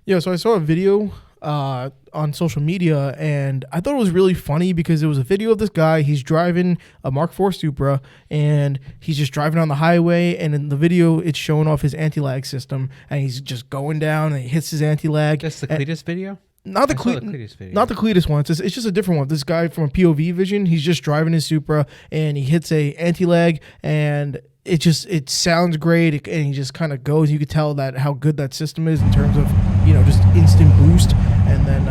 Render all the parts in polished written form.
Yeah, so I saw a video on social media, and I thought it was really funny because it was a video of this guy. He's driving a Mark IV Supra, and he's just driving on the highway. And in the video, it's showing off his anti-lag system, and he's just going down, and he hits his anti-lag. That's the Cletus video? Not the Cletus video. Not the Cletus one. It's just a different one. This guy from a POV vision, he's just driving his Supra, and he hits a anti-lag, and it sounds great, and he just kind of goes. You could tell that how good that system is in terms of just instant boost. And then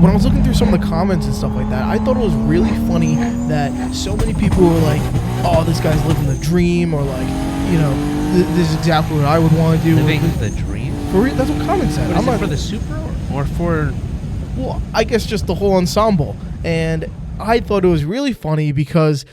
when I was looking through some of the comments and stuff like that, I thought it was really funny that so many people were like, "Oh, this guy's living the dream," or like, this is exactly what I would want to do. Living the dream. That's what comments said. But is it for the Supra or for? Well, I guess just the whole ensemble. And I thought it was really funny because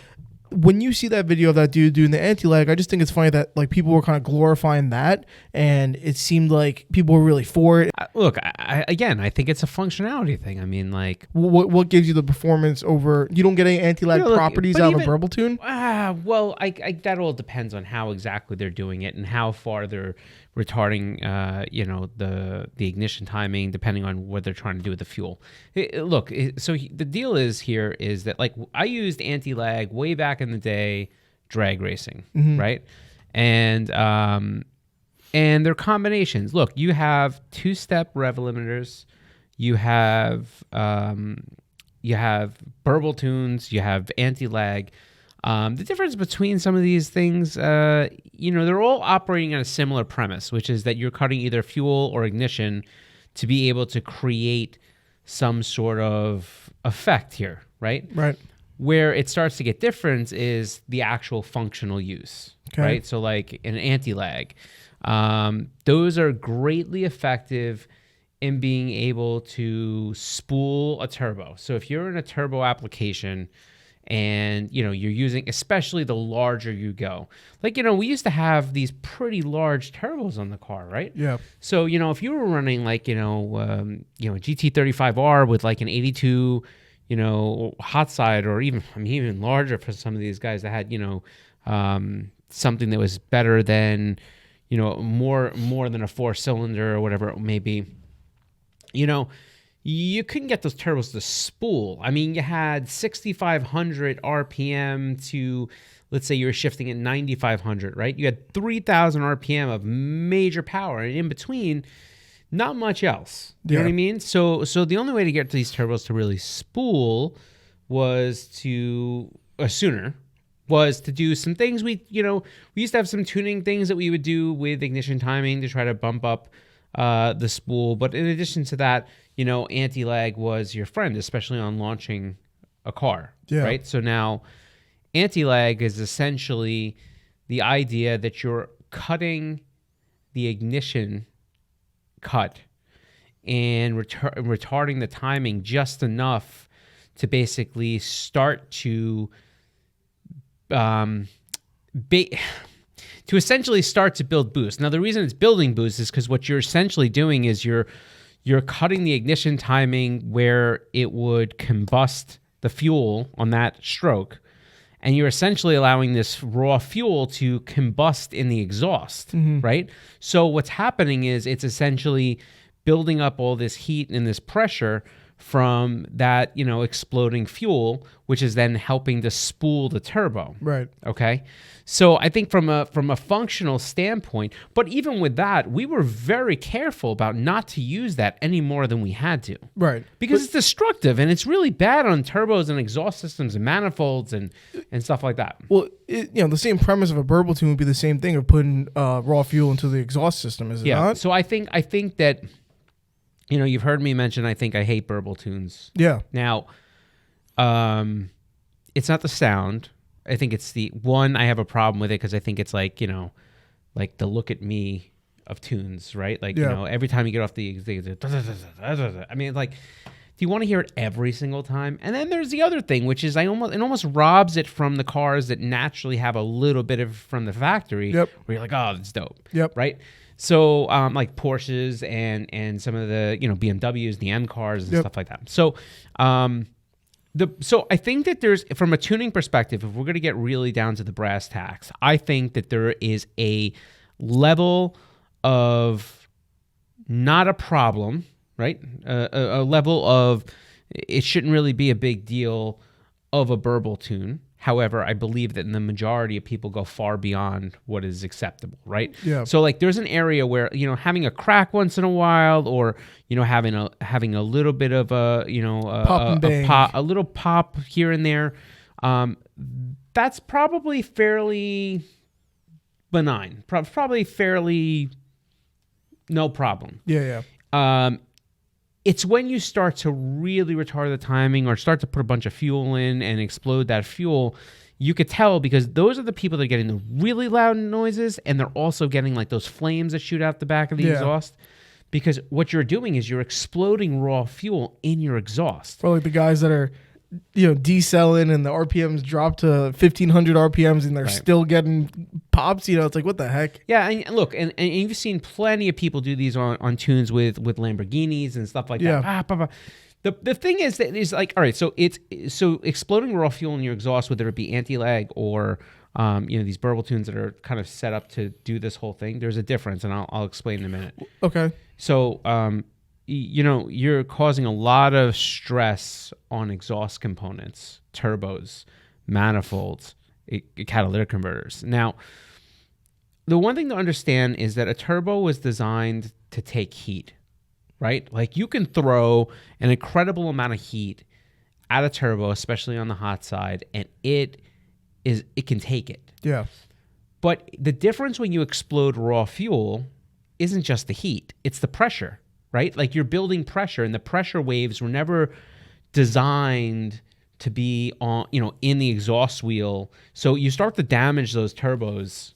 when you see that video of that dude doing the anti-lag, I just think it's funny that like people were kind of glorifying that, and it seemed like people were really for it. Look, I think it's a functionality thing. I mean, like, what gives you the performance over? You don't get any anti-lag properties out of a Burble Tune? Well, that all depends on how exactly they're doing it and how far they're retarding, the ignition timing, depending on what they're trying to do with the fuel. The deal is that like I used anti-lag way back in the day, drag racing, right? And they're combinations. Look, you have two-step rev limiters, you have Burble Tunes, you have anti-lag. The difference between some of these things, they're all operating on a similar premise, which is that you're cutting either fuel or ignition to be able to create some sort of effect here, right? Right. Where it starts to get different is the actual functional use, right? So like an anti-lag, those are greatly effective in being able to spool a turbo. So if you're in a turbo application, and you're using, especially the larger you go, like we used to have these pretty large turbos on the car, right? Yeah. So if you were running like a GT35R with like an 82 hot side, or even larger for some of these guys that had something that was better than more than a 4-cylinder or whatever it may be, you couldn't get those turbos to spool. I mean, you had 6,500 RPM to, let's say you were shifting at 9,500, right? You had 3,000 RPM of major power, and in between, not much else. You know what I mean? So the only way to get these turbos to really spool was to do some things. We used to have some tuning things that we would do with ignition timing to try to bump up the spool. But in addition to that, anti-lag was your friend, especially on launching a car, right? So now anti-lag is essentially the idea that you're cutting the ignition cut and retarding the timing just enough to basically start to essentially start to build boost. Now, the reason it's building boost is because what you're essentially doing is you're cutting the ignition timing where it would combust the fuel on that stroke, and you're essentially allowing this raw fuel to combust in the exhaust, right? So what's happening is it's essentially building up all this heat and this pressure from that, exploding fuel, which is then helping to spool the turbo. Right. Okay. So I think from a functional standpoint, but even with that, we were very careful about not to use that any more than we had to. Right. Because it's destructive, and it's really bad on turbos and exhaust systems and manifolds and stuff like that. Well, the same premise of a Burble Tune would be the same thing of putting raw fuel into the exhaust system, is it not? So I think that, you've heard me mention, I think I hate Burble Tunes. Yeah. Now, it's not the sound. I think it's I have a problem with it because I think it's like, like the look at me of tunes, right? Like, every time you get off I mean, like, do you want to hear it every single time? And then there's the other thing, which is it almost robs it from the cars that naturally have a little bit of from the factory. Yep. Where you're like, oh, that's dope. Yep. Right? So like Porsches and some of the BMWs, the M cars and stuff like that. So so I think that there's, from a tuning perspective, if we're going to get really down to the brass tacks, I think that there is a level of not a problem, right? A level of, it shouldn't really be a big deal of a burble tune. However, I believe that the majority of people go far beyond what is acceptable, right? Yeah. So like there's an area where, having a crack once in a while, or, having a little bit of a, a little pop here and there, that's probably fairly benign, probably fairly no problem. Yeah. It's when you start to really retard the timing or start to put a bunch of fuel in and explode that fuel, you could tell, because those are the people that are getting the really loud noises, and they're also getting like those flames that shoot out the back of the exhaust. Because what you're doing is you're exploding raw fuel in your exhaust. For like the guys that are, decelling and the RPMs drop to 1,500 RPMs and they're still getting pops, it's like, what the heck? Yeah, and look, and you've seen plenty of people do these on tunes with Lamborghinis and stuff like that. The thing is that is like, all right, so so exploding raw fuel in your exhaust, whether it be anti-lag or these burble tunes that are kind of set up to do this whole thing, there's a difference, and I'll explain in a minute. Okay. So you're causing a lot of stress on exhaust components, turbos, manifolds, catalytic converters. Now, the one thing to understand is that a turbo was designed to take heat, right? Like you can throw an incredible amount of heat at a turbo, especially on the hot side, and it can take it. Yeah. But the difference when you explode raw fuel isn't just the heat, it's the pressure. Right? Like you're building pressure, and the pressure waves were never designed to be on, in the exhaust wheel. So you start to damage those turbos,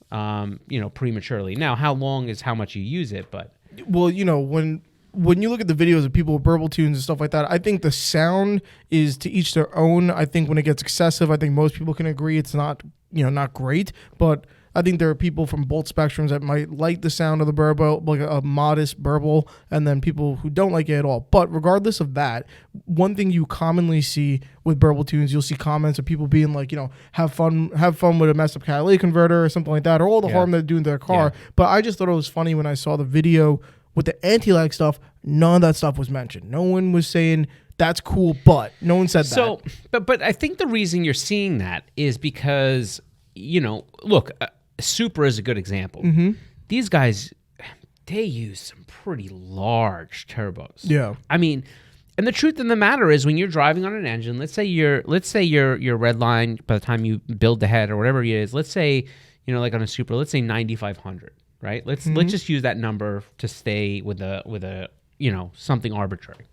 prematurely. Now, how long is how much you use it, but. Well, when you look at the videos of people with burble tunes and stuff like that, I think the sound is to each their own. I think when it gets excessive, I think most people can agree it's not, not great, but I think there are people from both spectrums that might like the sound of the burble, like a modest burble, and then people who don't like it at all. But regardless of that, one thing you commonly see with burble tunes, you'll see comments of people being like, have fun with a messed up catalytic converter or something like that, or all the harm they're doing to their car. Yeah. But I just thought it was funny when I saw the video with the anti-lag stuff. None of that stuff was mentioned. No one was saying that's cool, but no one said that. So, but I think the reason you're seeing that is because, look. Supra is a good example. Mm-hmm. These guys, they use some pretty large turbos. Yeah. I mean, and the truth of the matter is, when you're driving on an engine, let's say your red line by the time you build the head or whatever it is, let's say, like on a Supra, let's say 9,500, right? Let's just use that number to stay with a something arbitrary.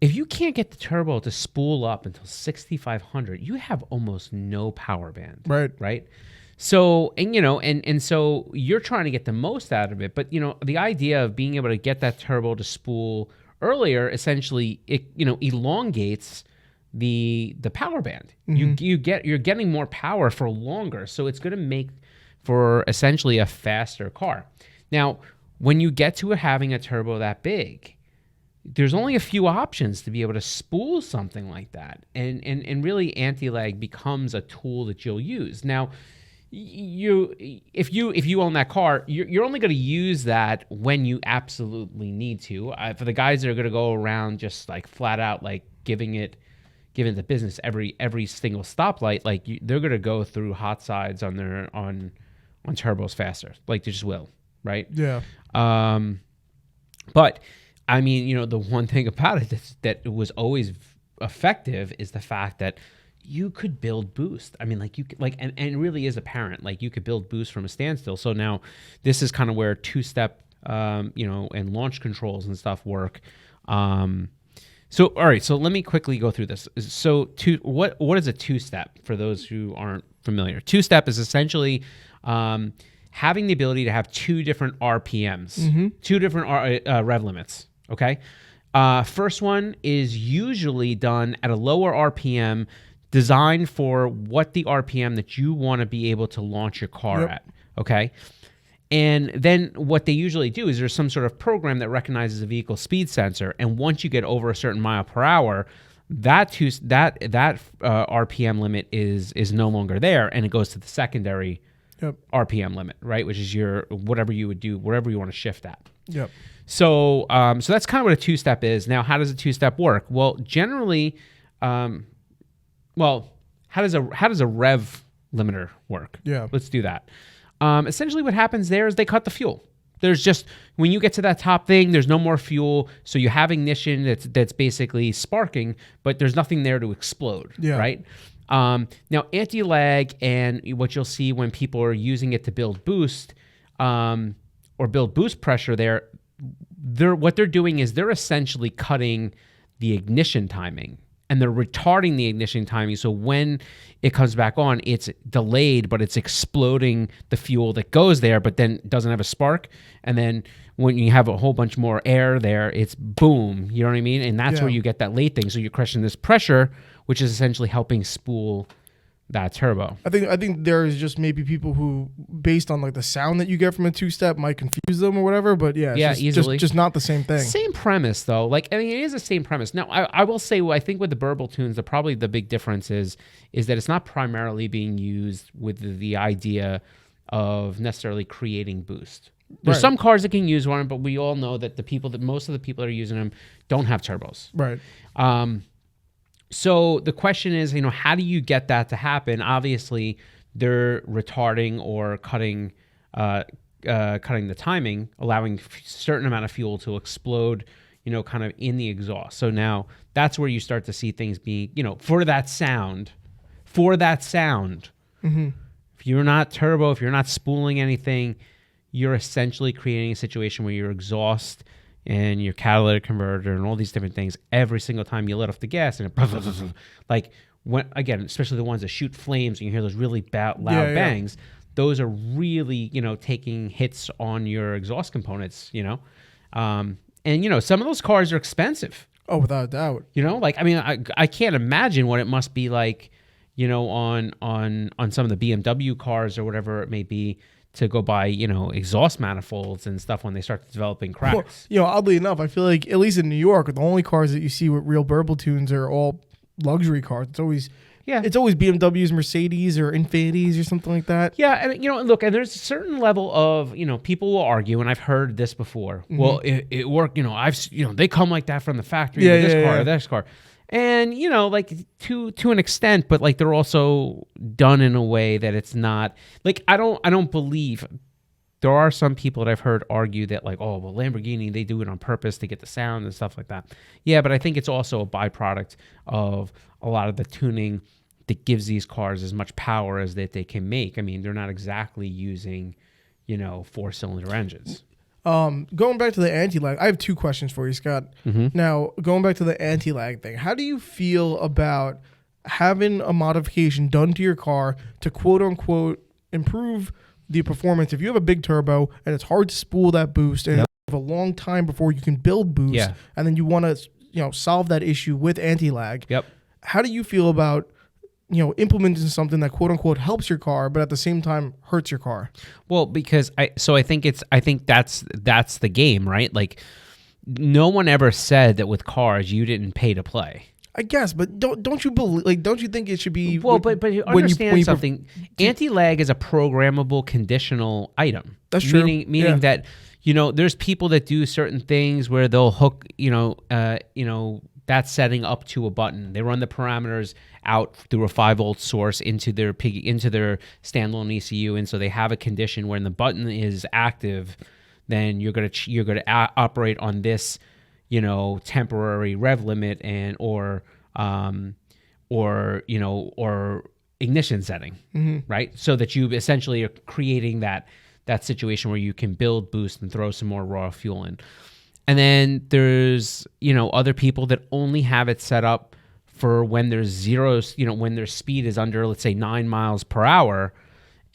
If you can't get the turbo to spool up until 6,500, you have almost no power band. Right? So, and so you're trying to get the most out of it, but the idea of being able to get that turbo to spool earlier, essentially, it elongates the power band. Mm-hmm. You're getting more power for longer, so it's going to make for essentially a faster car. Now, when you get to having a turbo that big, there's only a few options to be able to spool something like that, and really anti-lag becomes a tool that you'll use. Now, if you own that car, you're only going to use that when you absolutely need to. For the guys that are going to go around just like flat out like giving it the business every single stoplight, like they're going to go through hot sides on their on turbos faster, like they just will, right? Yeah. But I mean, the one thing about it that it was always effective is the fact that you could build boost. I mean, like you could, and it really is apparent. Like you could build boost from a standstill. So now this is kind of where two-step, and launch controls and stuff work. So all right. So let me quickly go through this. So what is a two-step for those who aren't familiar? Two-step is essentially having the ability to have two different RPMs, two different rev limits. Okay. First one is usually done at a lower RPM, designed for what the RPM that you want to be able to launch your car at, okay? And then what they usually do is there's some sort of program that recognizes a vehicle speed sensor, and once you get over a certain mile per hour, that RPM limit is no longer there, and it goes to the secondary RPM limit, right? Which is your whatever you would do, wherever you want to shift at. Yep. So so that's kind of what a two-step is. Now, how does a two-step work? Well, generally, how does a rev limiter work? Yeah. Let's do that. Essentially, what happens there is they cut the fuel. There's just, when you get to that top thing, there's no more fuel. So you have ignition that's basically sparking, but there's nothing there to explode, right? Now, anti-lag and what you'll see when people are using it to build boost or build boost pressure there, what they're doing is they're essentially cutting the ignition timing. And they're retarding the ignition timing. So when it comes back on, it's delayed, but it's exploding the fuel that goes there, but then doesn't have a spark. And then when you have a whole bunch more air there, it's boom. You know what I mean? And that's where you get that late thing. So you're crushing this pressure, which is essentially helping spool that turbo. I think there's just maybe people who, based on like the sound that you get from a two-step, might confuse them or whatever. But easily. Just not the same thing. Same premise though. Like, I mean, it is the same premise. Now, I will say, I think with the Burble Tunes, probably the big difference is that it's not primarily being used with the idea of necessarily creating boost. There's some cars that can use one, but we all know that most of the people that are using them don't have turbos. Right. So the question is, how do you get that to happen? Obviously, they're retarding or cutting the timing, allowing a certain amount of fuel to explode, kind of in the exhaust. So now that's where you start to see things being, for that sound. Mm-hmm. If you're not turbo, if you're not spooling anything, you're essentially creating a situation where your exhaust and your catalytic converter and all these different things, every single time you let off the gas, and it like, when, again, especially the ones that shoot flames and you hear those really loud bangs, those are really, taking hits on your exhaust components, and some of those cars are expensive. Oh, without a doubt. Like, I mean, I can't imagine what it must be like, on some of the BMW cars or whatever it may be, to go buy, exhaust manifolds and stuff when they start developing cracks. Well, oddly enough, I feel like, at least in New York, the only cars that you see with real Burble Tunes are all luxury cars. It's always BMWs, Mercedes, or Infinitis or something like that. Yeah, and look, and there's a certain level of, people will argue, and I've heard this before. Mm-hmm. Well, it worked, they come like that from the factory with this car or this car. And, like to an extent, but like they're also done in a way that it's not like, I don't believe there are some people that I've heard argue that like, oh, well, Lamborghini, they do it on purpose to get the sound and stuff like that. Yeah, but I think it's also a byproduct of a lot of the tuning that gives these cars as much power as that they can make. I mean, they're not exactly using, 4-cylinder engines. Going back to the anti-lag, I have two questions for you, Scott. Mm-hmm. Now, going back to the anti-lag thing, how do you feel about having a modification done to your car to quote-unquote improve the performance? If you have a big turbo and it's hard to spool that boost and you have a long time before you can build boost, and then you want to solve that issue with anti-lag, how do you feel about implementing something that quote unquote helps your car, but at the same time hurts your car? Well, because I think that's the game, right? Like, no one ever said that with cars you didn't pay to play. I guess, but don't you believe? Like, don't you think it should be? Well, but understand something. Anti-lag is a programmable conditional item. That's true. Meaning that there's people that do certain things where they'll hook that setting up to a button. They run the parameters out through a 5-volt source into their standalone ECU, and so they have a condition when the button is active, then you're gonna operate on this, temporary rev limit or ignition setting, right? So that you essentially are creating that situation where you can build boost and throw some more raw fuel in. And then there's, other people that only have it set up for when there's zeros, when their speed is under, let's say, 9 miles per hour,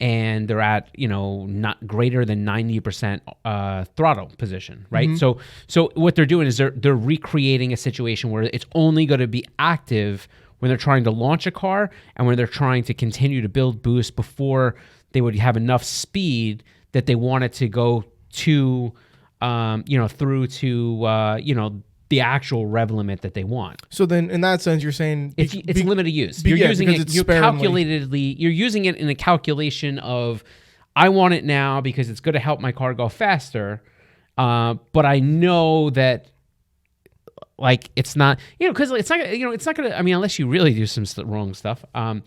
and they're at, not greater than 90% throttle position, right? Mm-hmm. So what they're doing is they're recreating a situation where it's only going to be active when they're trying to launch a car and when they're trying to continue to build boost before they would have enough speed that they want it to go to through to, the actual rev limit that they want. So then in that sense, you're saying it's limited use. You're using it, you're using it in a calculation of I want it now because it's going to help my car go faster. But I know that, like, it's not, because it's not, it's not going to, I mean, unless you really do some wrong stuff, it's not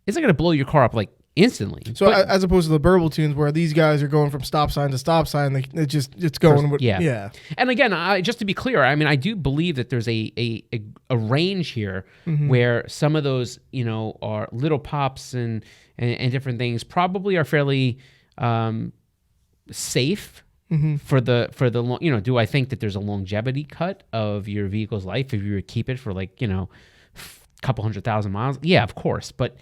going to blow your car up like instantly. So as opposed to the Burble Tunes, where these guys are going from stop sign to stop sign, it's going with, yeah. And again, just to be clear, I mean, I do believe that there's a range here where some of those, are little pops and different things probably are fairly safe for the do I think that there's a longevity cut of your vehicle's life if you were to keep it for like, a couple 100,000 miles? Yeah, of course. But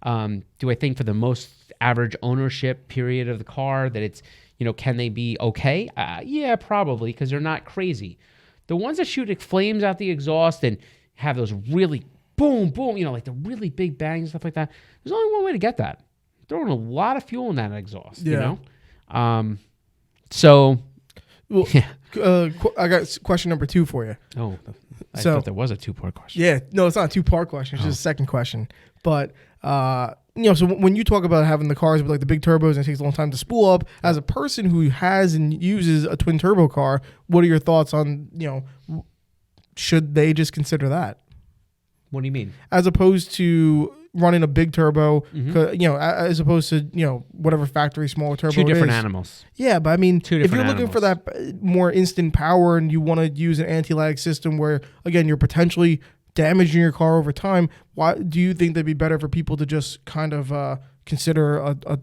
do I think for the most average ownership period of the car that it's, can they be okay? Yeah, probably, because they're not crazy. The ones that shoot flames out the exhaust and have those really boom, boom, like the really big bangs and stuff like that, there's only one way to get that. Throwing a lot of fuel in that exhaust, So, well, I got question number 2 for you. Oh, I thought there was a 2-part question. Yeah, no, it's not a 2-part question. It's just a second question. But, so when you talk about having the cars with like the big turbos and it takes a long time to spool up, as a person who has and uses a twin turbo car, what are your thoughts on, should they just consider that? What do you mean? As opposed to running a big turbo, as opposed to, whatever factory smaller turbo. 2 different animals. Yeah, but I mean, if you're looking animals. for that more instant power and you want to use an anti-lag system where, again, you're potentially damaging your car over time, why do you think that'd be better for people to just kind of consider a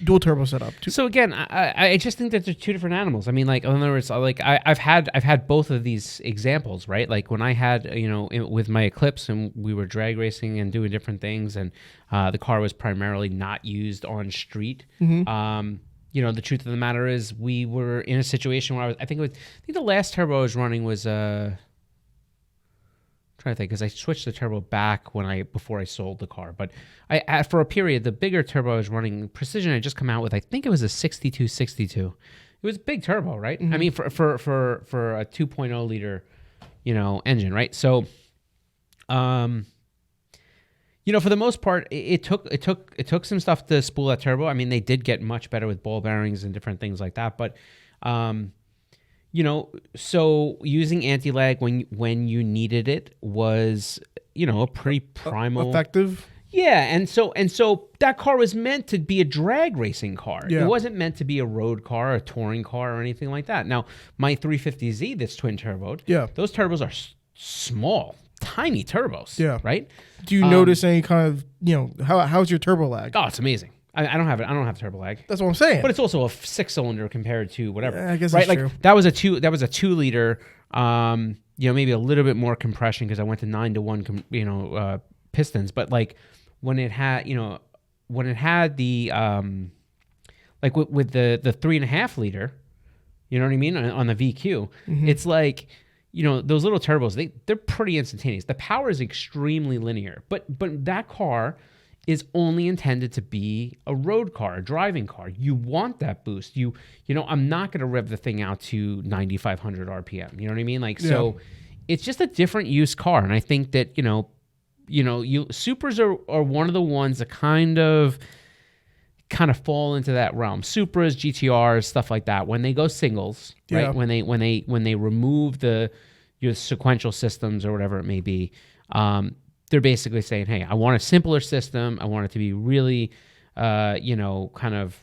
dual turbo setup? So again, I just think that they're 2 different animals. I mean, like, in other words, like I've had both of these examples, right? Like when I had, with my Eclipse and we were drag racing and doing different things, and the car was primarily not used on street. The truth of the matter is we were in a situation where I think the last turbo I was running was trying to think, because I switched the turbo back before I sold the car. But for a period, the bigger turbo I was running, Precision had just come out with, I think it was a 6262. It was a big turbo, right? I mean, for a 2.0 liter, engine, right? So, for the most part, it took some stuff to spool that turbo. I mean, they did get much better with ball bearings and different things like that, but. So using anti-lag when you needed it was, a pretty primal, effective. Yeah, and so that car was meant to be a drag racing car. Yeah. It wasn't meant to be a road car, a touring car, or anything like that. Now, my 350Z that's twin turboed, those turbos are small, tiny turbos. Yeah, right. Do you notice any kind of how's your turbo lag? Oh, it's amazing. I don't have turbo lag. That's what I'm saying. But it's also a 6-cylinder compared to whatever. Yeah, I guess right? That's true. That was a 2 liter. Maybe a little bit more compression because I went to 9-to-1. Pistons. But like when it had the like with the 3.5 liter, you know what I mean, on the VQ, it's like. Those little turbos, they're pretty instantaneous. The power is extremely linear, but that car is only intended to be a road car, a driving car. You want that boost. I'm not going to rev the thing out to 9,500 RPM. You know what I mean? Like, so it's just a different use car. And I think that, Supras are one of the ones that kind of fall into that realm. Supras, GTRs, stuff like that. When they go singles, right? When they remove your sequential systems or whatever it may be, they're basically saying, hey, I want a simpler system. I want it to be really, kind of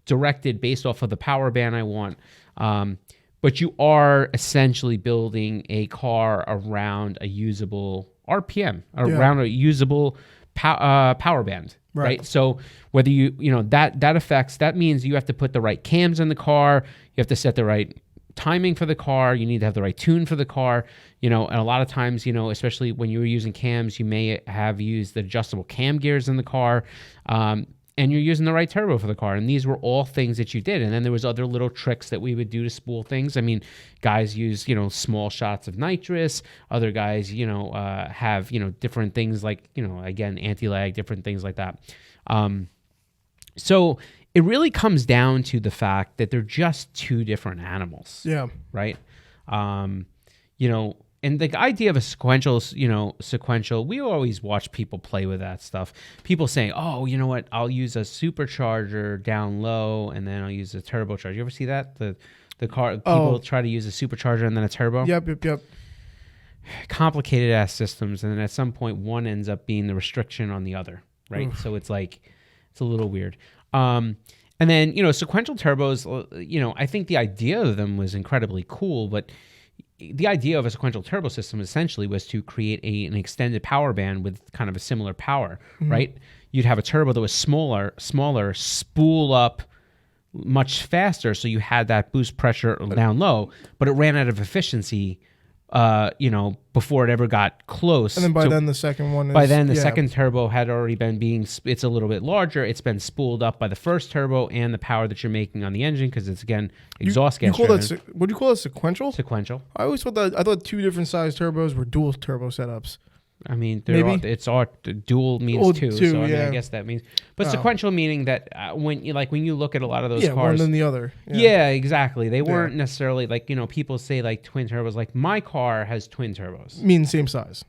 directed based off of the power band I want. But you are essentially building a car around a usable RPM, around a usable power band. Right. So whether that means you have to put the right cams in the car. You have to set the right timing for the car. You need to have the right tune for the car. And a lot of times, especially when you were using cams, you may have used the adjustable cam gears in the car, and you're using the right turbo for the car. And these were all things that you did. And then there was other little tricks that we would do to spool things. I mean, guys use, small shots of nitrous. Other guys, have, different things like, again, anti-lag, different things like that. So it really comes down to the fact that they're just 2 different animals. Yeah. Right. And And the idea of a sequential, we always watch people play with that stuff. People saying, oh, you know what? I'll use a supercharger down low and then I'll use a turbocharger. You ever see that? The car, people try to use a supercharger and then a turbo. Yep. Complicated ass systems. And then at some point, one ends up being the restriction on the other, right? Oof. So it's like, it's a little weird. And then, sequential turbos, I think the idea of them was incredibly cool, but the idea of a sequential turbo system essentially was to create an extended power band with kind of a similar power, right? You'd have a turbo that was smaller, spool up much faster, so you had that boost pressure down low, but it ran out of efficiency, before it ever got close. And then then the second one second turbo had already been it's a little bit larger. It's been spooled up by the first turbo and the power that you're making on the engine, because it's, again, exhaust gas driven. What do you call that, sequential? Sequential. I always thought two different size turbos were dual turbo setups. I mean, dual means two, so I guess that means. But sequential meaning that when you look at a lot of those cars, one than the other. Yeah, exactly. They weren't necessarily like, people say like twin turbos. Like my car has twin turbos. Mean same size.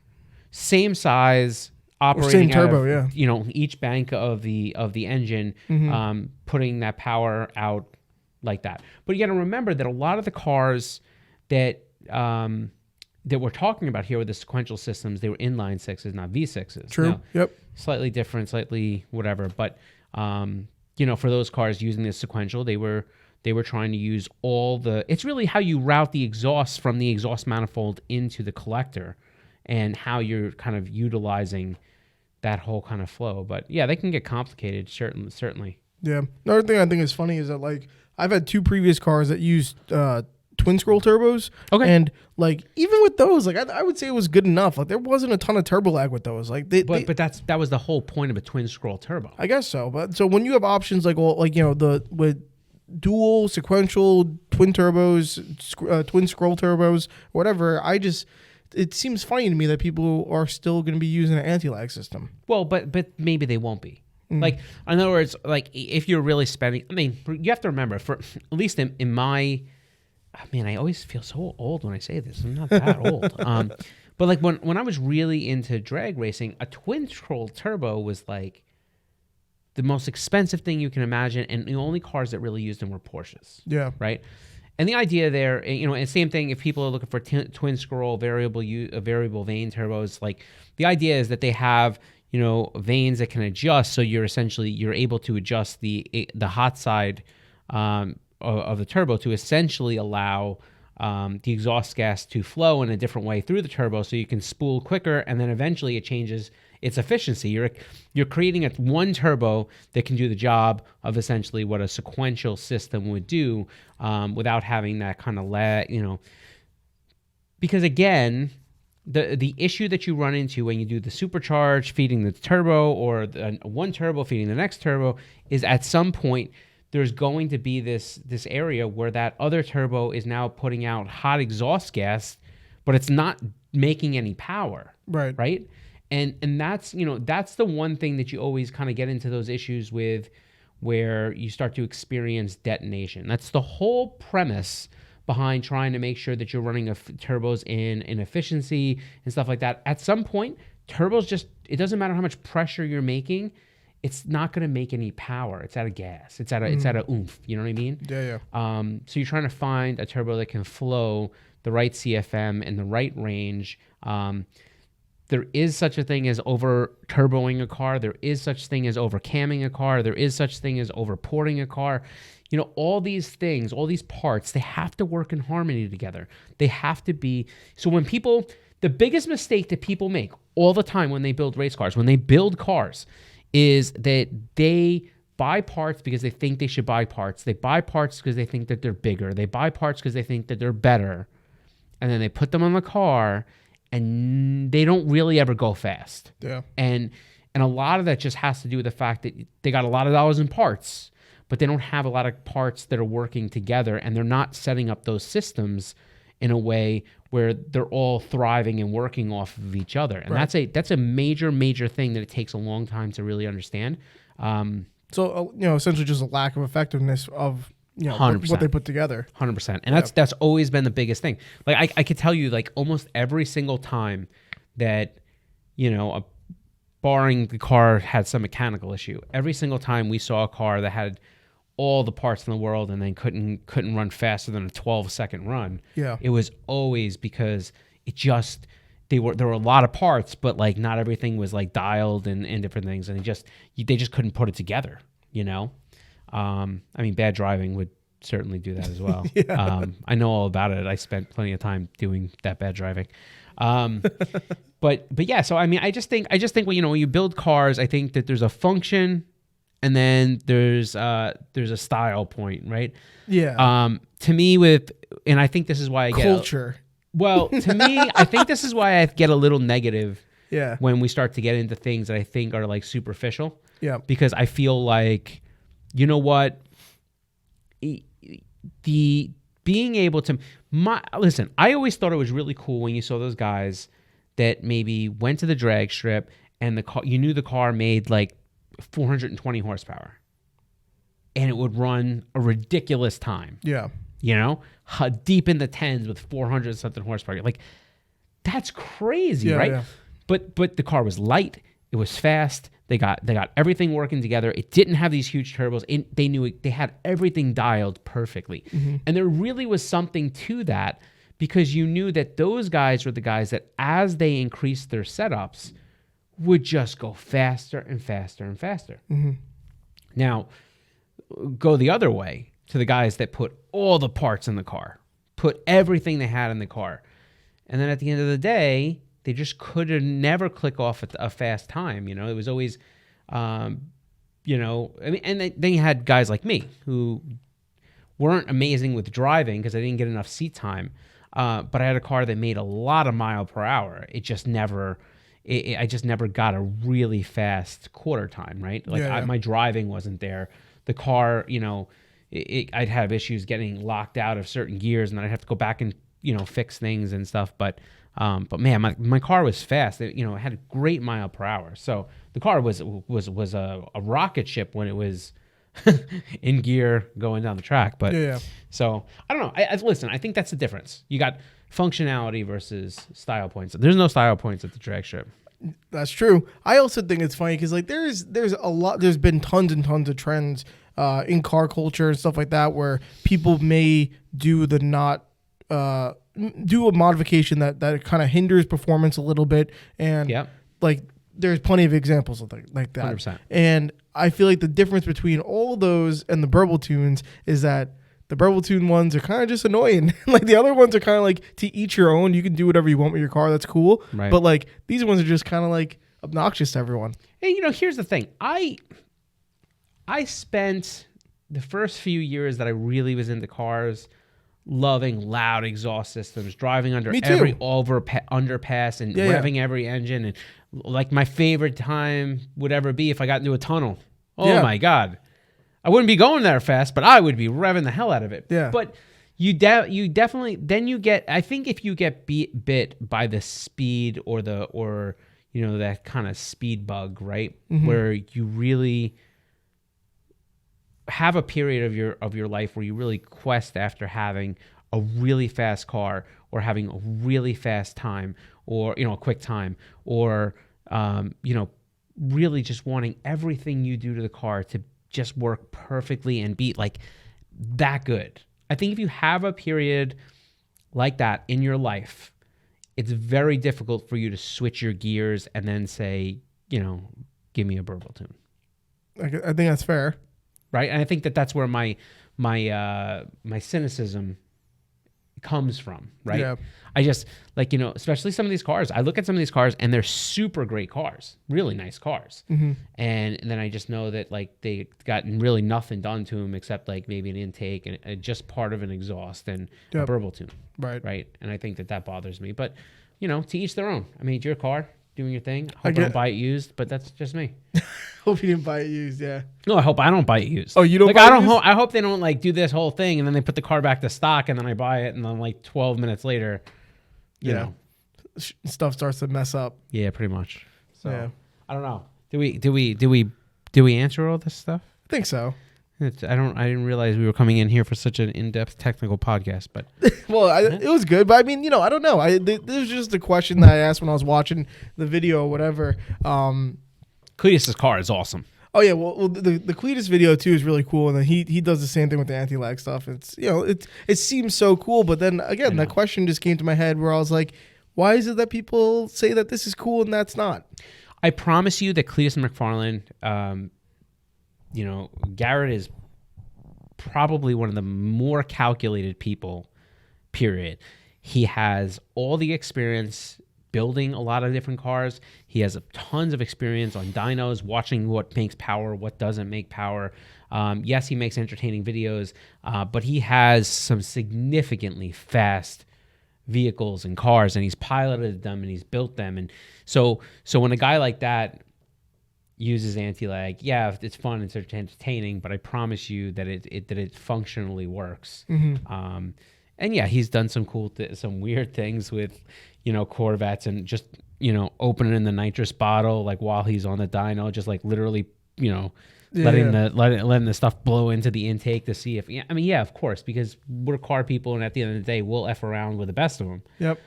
Same size, operating same turbo. Each bank of the engine, putting that power out like that. But you got to remember that a lot of the cars that we're talking about here with the sequential systems, they were inline sixes, not V6s. True. Now, yep. Slightly different, slightly whatever. But, for those cars using the sequential, they were trying to use it's really how you route the exhaust from the exhaust manifold into the collector and how you're kind of utilizing that whole kind of flow. But yeah, they can get complicated, certainly. Yeah. Another thing I think is funny is that, like, I've had two previous cars that used twin scroll turbos. Okay. And like, even with those, like, I would say it was good enough. Like, there wasn't a ton of turbo lag with those. Like, but that was the whole point of a twin scroll turbo. I guess so. But so when you have options with dual, sequential, twin turbos, twin scroll turbos, whatever, it seems funny to me that people are still going to be using an anti-lag system. Well, but maybe they won't be. Like, in other words, like, if you're really spending, I mean, you have to remember, for at least in my, I always feel so old when I say this. I'm not that old. But like when I was really into drag racing, a twin scroll turbo was like the most expensive thing you can imagine, and the only cars that really used them were Porsches. Yeah. Right. And the idea there, and same thing if people are looking for twin scroll variable vane turbos, like the idea is that they have vanes that can adjust, so you're able to adjust the hot side of the turbo to essentially allow the exhaust gas to flow in a different way through the turbo, so you can spool quicker, and then eventually it changes its efficiency. You're creating one turbo that can do the job of essentially what a sequential system would do, without having that kind of lag. Because again, the issue that you run into when you do the supercharge feeding the turbo, or one turbo feeding the next turbo, is at some point there's going to be this area where that other turbo is now putting out hot exhaust gas, but it's not making any power. Right. And that's the one thing that you always kind of get into those issues with, where you start to experience detonation. That's the whole premise behind trying to make sure that you're running turbos in efficiency and stuff like that. At some point, turbos it doesn't matter how much pressure you're making, it's not going to make any power. It's out of gas. It's out of oomph. You know what I mean? Yeah. So you're trying to find a turbo that can flow the right CFM and the right range. There is such a thing as over turboing a car. There is such thing as over camming a car. There is such thing as over porting a car. All these things, all these parts, they have to work in harmony together. They have to be. So when the biggest mistake that people make all the time when they build race cars, when they build cars, is that they buy parts because they think they should buy parts. They buy parts because they think that they're bigger. They buy parts because they think that they're better. And then they put them on the car, and they don't really ever go fast. Yeah. And a lot of that just has to do with the fact that they got a lot of dollars in parts, but they don't have a lot of parts that are working together, and they're not setting up those systems in a way where they're all thriving and working off of each other. And that's a major, major thing that it takes a long time to really understand. So, essentially just a lack of effectiveness of, you know, 100%. what they put together. 100%. And that's always been the biggest thing. Like I could tell you, like, almost every single time that, you know, barring the car had some mechanical issue, every single time we saw a car that had all the parts in the world and then couldn't run faster than a 12-second run, it was always because it just there were a lot of parts, but like not everything was like dialed and different things, and they just couldn't put it together, you know. I mean, bad driving would certainly do that as well. I know all about it. I spent plenty of time doing that bad driving. But yeah, so I mean, I just think when, you know, when you build cars, I think that there's a function, and then there's a style point, right? Yeah. To me, and I think this is why I get culture. Well, to me, I think this is why I get a little negative. Yeah. When we start to get into things that I think are like superficial. Yeah. Because I feel like, you know what, the being able to listen, I always thought it was really cool when you saw those guys that maybe went to the drag strip and the car, you knew the car made like 420 horsepower and it would run a ridiculous time. Yeah. You know, deep in the tens with 400 something horsepower. Like, that's crazy, right? Yeah. But the car was light. It was fast. They got everything working together. It didn't have these huge turbos. They knew it, they had everything dialed perfectly. Mm-hmm. And there really was something to that, because you knew that those guys were the guys that, as they increased their setups, would just go faster and faster and faster. Mm-hmm. Now, go the other way to the guys that put all the parts in the car, put everything they had in the car. And then at the end of the day, they just could never click off at a fast time. You know, it was always, you know, I mean, and then you had guys like me who weren't amazing with driving because I didn't get enough seat time. But I had a car that made a lot of mile per hour. It just never, I just never got a really fast quarter time, right? Like my driving wasn't there. The car, you know, I'd have issues getting locked out of certain gears, and then I'd have to go back and, you know, fix things and stuff. But man, my car was fast. It, you know, it had a great mile per hour. So the car was a rocket ship when it was in gear going down the track. But so I don't know. Listen, I think that's the difference. You got functionality versus style points. There's no style points at the drag strip. That's true. I also think it's funny because like there's a lot. There's been tons and tons of trends in car culture and stuff like that where people may do do a modification that kind of hinders performance a little bit, and like there's plenty of examples of like that. 100%. And I feel like the difference between all of those and the Burble Tunes is that the Burble Tune ones are kind of just annoying. Like the other ones are kind of like to each your own. You can do whatever you want with your car. That's cool. Right. But like these ones are just kind of like obnoxious to everyone. And you know, here's the thing. I spent the first few years that I really was into cars loving loud exhaust systems, driving under every underpass and revving every engine. And like my favorite time would ever be if I got into a tunnel. Oh my God. I wouldn't be going that fast, but I would be revving the hell out of it. Yeah. But you definitely, then you get, I think if you get bit by the speed or you know, that kind of speed bug, right? Mm-hmm. Where you really have a period of your life where you really quest after having a really fast car or having a really fast time or, you know, a quick time or, you know, really just wanting everything you do to the car to just work perfectly and be like that good. I think if you have a period like that in your life, it's very difficult for you to switch your gears and then say, you know, give me a Burble Tune. I think that's fair. Right. And I think that's where my cynicism comes from. Right. Yeah. I just like, you know, especially some of these cars, I look at some of these cars and they're super great cars, really nice cars. Mm-hmm. And then I just know that like they got really nothing done to them except like maybe an intake and just part of an exhaust and a Burble Tune. Right. Right. And I think that bothers me. But, you know, to each their own. I mean, it's your car. Doing your thing. I hope I don't buy it used, but that's just me. Hope you didn't buy it used, yeah. No, I hope I don't buy it used. Oh, you don't like, buy it used? I hope they don't like do this whole thing and then they put the car back to stock and then I buy it and then like 12 minutes later, you know, stuff starts to mess up. Yeah, pretty much. So I don't know. Do we answer all this stuff? I think so. I didn't realize we were coming in here for such an in-depth technical podcast, but Well, it was good, but I mean, I don't know. This was just a question that I asked when I was watching the video or whatever. Cletus's car is awesome. Oh yeah, well the Cletus video too is really cool, and then he does the same thing with the anti-lag stuff. It's it seems so cool, but then again, that question just came to my head where I was like, why is it that people say that this is cool and that's not? I promise you that Cletus McFarlane, Garrett is probably one of the more calculated people, period. He has all the experience building a lot of different cars. He has tons of experience on dynos, watching what makes power, what doesn't make power. Yes, he makes entertaining videos, but he has some significantly fast vehicles and cars, and he's piloted them and he's built them. And so when a guy like that uses anti-lag, yeah, it's fun, it's entertaining, but I promise you that it functionally works. Mm-hmm. And yeah, he's done some some weird things with, Corvettes, and just, opening the nitrous bottle, like while he's on the dyno, just like literally, letting the stuff blow into the intake to see if, yeah, of course, because we're car people, and at the end of the day, we'll F around with the best of them. Yep.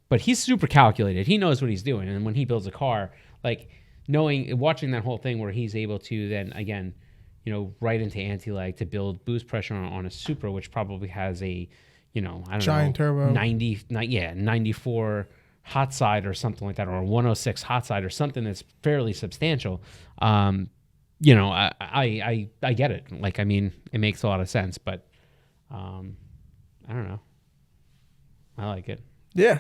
But he's super calculated. He knows what he's doing. And when he builds a car, like watching that whole thing where he's able to then, again, right into anti-lag to build boost pressure on a Supra, which probably has a, giant turbo, 94 hot side or something like that, or a 106 hot side or something that's fairly substantial. I get it. Like, I mean, it makes a lot of sense, but I don't know. I like it. Yeah.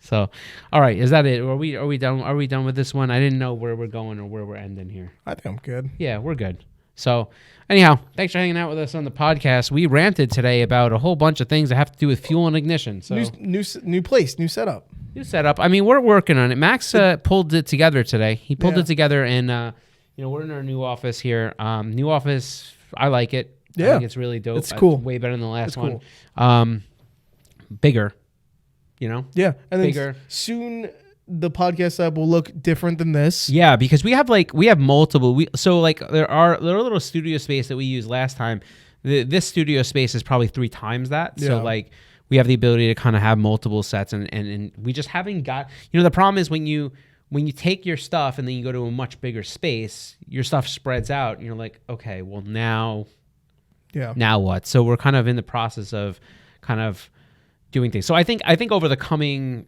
So, all right, is that it? Are we done? Are we done with this one? I didn't know where we're going or where we're ending here. I think I'm good. Yeah, we're good. So, anyhow, thanks for hanging out with us on the podcast. We ranted today about a whole bunch of things that have to do with fuel and ignition. So, new place, new setup. New setup. I mean, we're working on it. Max pulled it together today. He pulled it together, and we're in our new office here. New office, I like it. Yeah, I think it's really dope. It's cool. Way better than the last one. Cool. Bigger. Yeah, and bigger. Then soon the podcast app will look different than this. Yeah, because we have multiple. There are little studio space that we used last time. This studio space is probably 3 times that. Yeah. So we have the ability to kind of have multiple sets, and we just haven't got. The problem is when you take your stuff and then you go to a much bigger space, your stuff spreads out, and you're like, okay, well now what? So we're kind of in the process of kind of doing things. So I think over the coming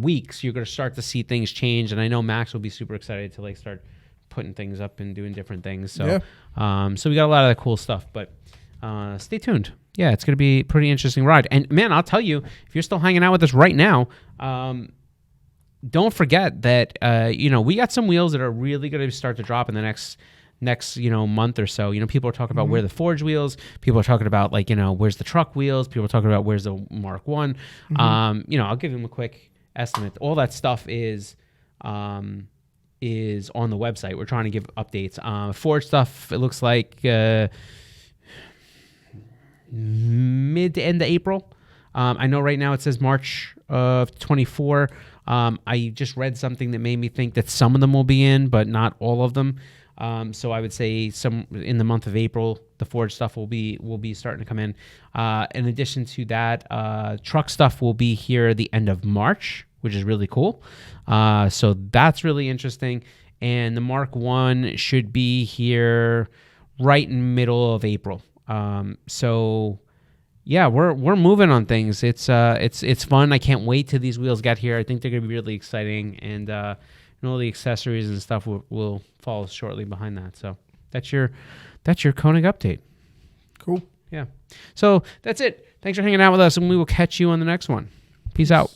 weeks, you're going to start to see things change, and I know Max will be super excited to start putting things up and doing different things. So, so we got a lot of that cool stuff, but stay tuned. Yeah, it's going to be a pretty interesting ride. And man, I'll tell you, if you're still hanging out with us right now, don't forget that we got some wheels that are really going to start to drop in the next month or so. People are talking about where the Forge wheels. People are talking about where's the truck wheels. People are talking about where's the Mark 1. I'll give them a quick estimate. All that stuff is on the website. We're trying to give updates. Forge stuff, it looks like mid to end of April. I know right now it says March of 24. I just read something that made me think that some of them will be in, but not all of them. So I would say some in the month of April, the Forge stuff will be starting to come in. In addition to that, truck stuff will be here at the end of March, which is really cool. So that's really interesting. And the Mark 1 should be here right in middle of April. So yeah, we're moving on things. It's fun. I can't wait till these wheels get here. I think they're gonna be really exciting, and all the accessories and stuff will follow shortly behind that. So that's your Koenig update. Cool. Yeah. So that's it. Thanks for hanging out with us, and we will catch you on the next one. Peace out.